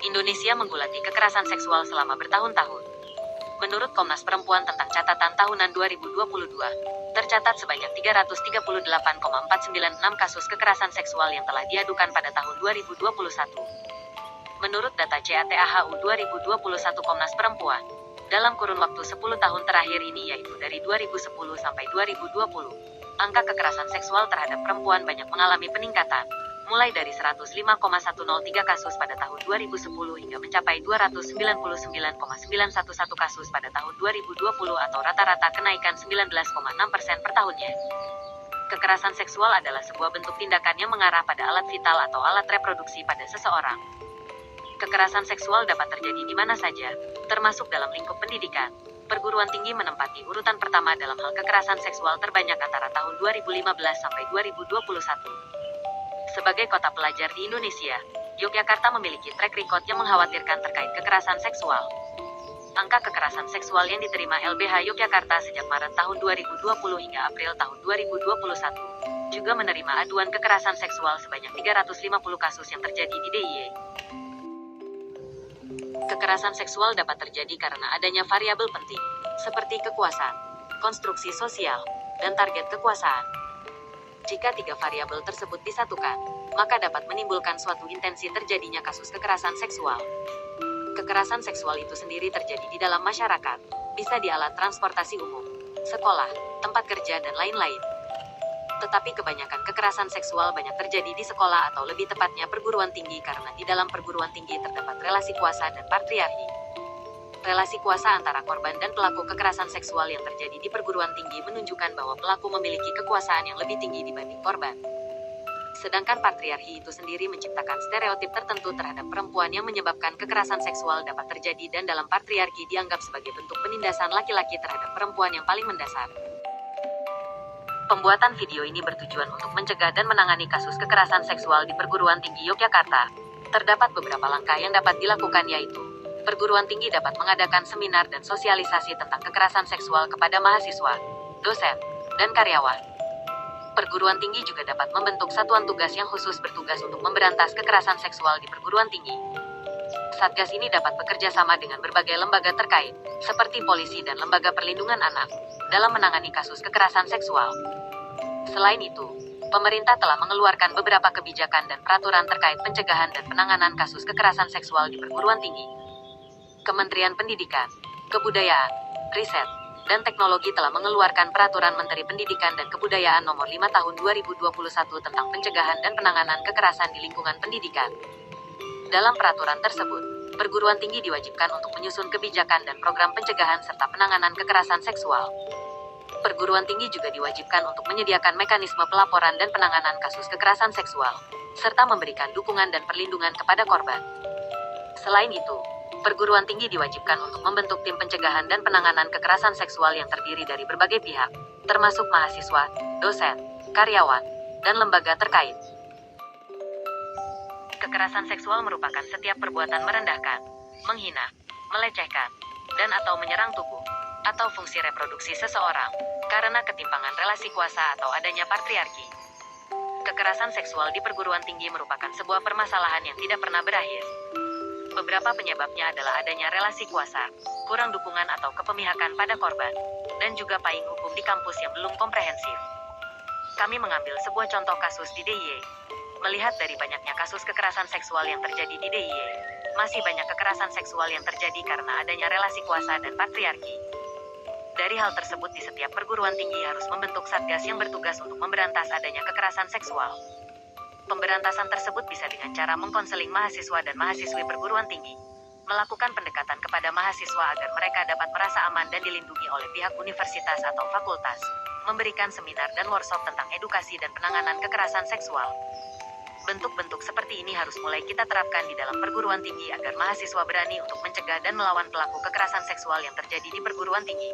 Indonesia menggulati kekerasan seksual selama bertahun-tahun. Menurut Komnas Perempuan tentang catatan tahunan 2022, tercatat sebanyak 338,496 kasus kekerasan seksual yang telah diadukan pada tahun 2021. Menurut data CATAHU 2021 Komnas Perempuan, dalam kurun waktu 10 tahun terakhir ini yaitu dari 2010 sampai 2020, angka kekerasan seksual terhadap perempuan banyak mengalami peningkatan, mulai dari 105,103 kasus pada tahun 2010 hingga mencapai 299,911 kasus pada tahun 2020 atau rata-rata kenaikan 19,6% per tahunnya. Kekerasan seksual adalah sebuah bentuk tindakan yang mengarah pada alat vital atau alat reproduksi pada seseorang. Kekerasan seksual dapat terjadi di mana saja, termasuk dalam lingkup pendidikan. Perguruan tinggi menempati urutan pertama dalam hal kekerasan seksual terbanyak antara tahun 2015 sampai 2021. Sebagai kota pelajar di Indonesia, Yogyakarta memiliki track record yang mengkhawatirkan terkait kekerasan seksual. Angka kekerasan seksual yang diterima LBH Yogyakarta sejak Maret tahun 2020 hingga April tahun 2021 juga menerima aduan kekerasan seksual sebanyak 350 kasus yang terjadi di DIY. Kekerasan seksual dapat terjadi karena adanya variabel penting, seperti kekuasaan, konstruksi sosial, dan target kekuasaan. Jika tiga variabel tersebut disatukan, maka dapat menimbulkan suatu intensi terjadinya kasus kekerasan seksual. Kekerasan seksual itu sendiri terjadi di dalam masyarakat, bisa di alat transportasi umum, sekolah, tempat kerja, dan lain-lain. Tetapi kebanyakan kekerasan seksual banyak terjadi di sekolah atau lebih tepatnya perguruan tinggi karena di dalam perguruan tinggi terdapat relasi kuasa dan patriarki. Relasi kuasa antara korban dan pelaku kekerasan seksual yang terjadi di perguruan tinggi menunjukkan bahwa pelaku memiliki kekuasaan yang lebih tinggi dibanding korban. Sedangkan patriarki itu sendiri menciptakan stereotip tertentu terhadap perempuan yang menyebabkan kekerasan seksual dapat terjadi dan dalam patriarki dianggap sebagai bentuk penindasan laki-laki terhadap perempuan yang paling mendasar. Pembuatan video ini bertujuan untuk mencegah dan menangani kasus kekerasan seksual di perguruan tinggi Yogyakarta. Terdapat beberapa langkah yang dapat dilakukan yaitu perguruan tinggi dapat mengadakan seminar dan sosialisasi tentang kekerasan seksual kepada mahasiswa, dosen, dan karyawan. Perguruan tinggi juga dapat membentuk satuan tugas yang khusus bertugas untuk memberantas kekerasan seksual di perguruan tinggi. Satgas ini dapat bekerja sama dengan berbagai lembaga terkait, seperti polisi dan lembaga perlindungan anak, dalam menangani kasus kekerasan seksual. Selain itu, pemerintah telah mengeluarkan beberapa kebijakan dan peraturan terkait pencegahan dan penanganan kasus kekerasan seksual di perguruan tinggi. Kementerian Pendidikan, Kebudayaan, Riset, dan Teknologi telah mengeluarkan Peraturan Menteri Pendidikan dan Kebudayaan Nomor 5 Tahun 2021 tentang pencegahan dan penanganan kekerasan di lingkungan pendidikan. Dalam peraturan tersebut, perguruan tinggi diwajibkan untuk menyusun kebijakan dan program pencegahan serta penanganan kekerasan seksual. Perguruan tinggi juga diwajibkan untuk menyediakan mekanisme pelaporan dan penanganan kasus kekerasan seksual, serta memberikan dukungan dan perlindungan kepada korban. Selain itu, perguruan tinggi diwajibkan untuk membentuk tim pencegahan dan penanganan kekerasan seksual yang terdiri dari berbagai pihak, termasuk mahasiswa, dosen, karyawan, dan lembaga terkait. Kekerasan seksual merupakan setiap perbuatan merendahkan, menghina, melecehkan, dan atau menyerang tubuh, atau fungsi reproduksi seseorang, karena ketimpangan relasi kuasa atau adanya patriarki. Kekerasan seksual di perguruan tinggi merupakan sebuah permasalahan yang tidak pernah berakhir. Beberapa penyebabnya adalah adanya relasi kuasa, kurang dukungan atau kepemihakan pada korban, dan juga payung hukum di kampus yang belum komprehensif. Kami mengambil sebuah contoh kasus di DIY. Melihat dari banyaknya kasus kekerasan seksual yang terjadi di DIY, masih banyak kekerasan seksual yang terjadi karena adanya relasi kuasa dan patriarki. Dari hal tersebut di setiap perguruan tinggi harus membentuk satgas yang bertugas untuk memberantas adanya kekerasan seksual. Pemberantasan tersebut bisa dengan cara mengkonseling mahasiswa dan mahasiswi perguruan tinggi, melakukan pendekatan kepada mahasiswa agar mereka dapat merasa aman dan dilindungi oleh pihak universitas atau fakultas, memberikan seminar dan workshop tentang edukasi dan penanganan kekerasan seksual. Bentuk-bentuk seperti ini harus mulai kita terapkan di dalam perguruan tinggi agar mahasiswa berani untuk mencegah dan melawan pelaku kekerasan seksual yang terjadi di perguruan tinggi.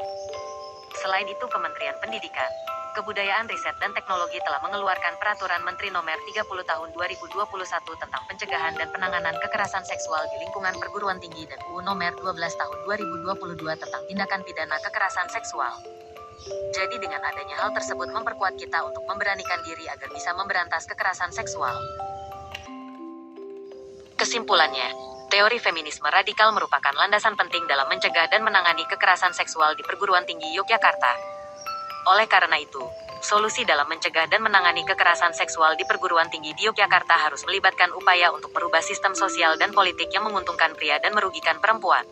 Selain itu, Kementerian Pendidikan, Kebudayaan, Riset, dan Teknologi telah mengeluarkan Peraturan Menteri Nomor 30 Tahun 2021 tentang pencegahan dan penanganan kekerasan seksual di lingkungan perguruan tinggi dan UU Nomor 12 Tahun 2022 tentang tindakan pidana kekerasan seksual. Jadi dengan adanya hal tersebut memperkuat kita untuk memberanikan diri agar bisa memberantas kekerasan seksual. Kesimpulannya, Teori feminisme radikal merupakan landasan penting dalam mencegah dan menangani kekerasan seksual di perguruan tinggi Yogyakarta. Oleh karena itu, solusi dalam mencegah dan menangani kekerasan seksual di perguruan tinggi di Yogyakarta harus melibatkan upaya untuk merubah sistem sosial dan politik yang menguntungkan pria dan merugikan perempuan.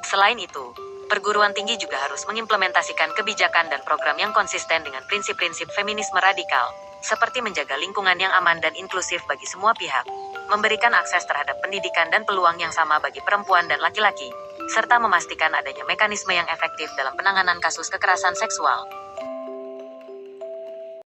Selain itu, perguruan tinggi juga harus mengimplementasikan kebijakan dan program yang konsisten dengan prinsip-prinsip feminisme radikal, seperti menjaga lingkungan yang aman dan inklusif bagi semua pihak, memberikan akses terhadap pendidikan dan peluang yang sama bagi perempuan dan laki-laki, serta memastikan adanya mekanisme yang efektif dalam penanganan kasus kekerasan seksual.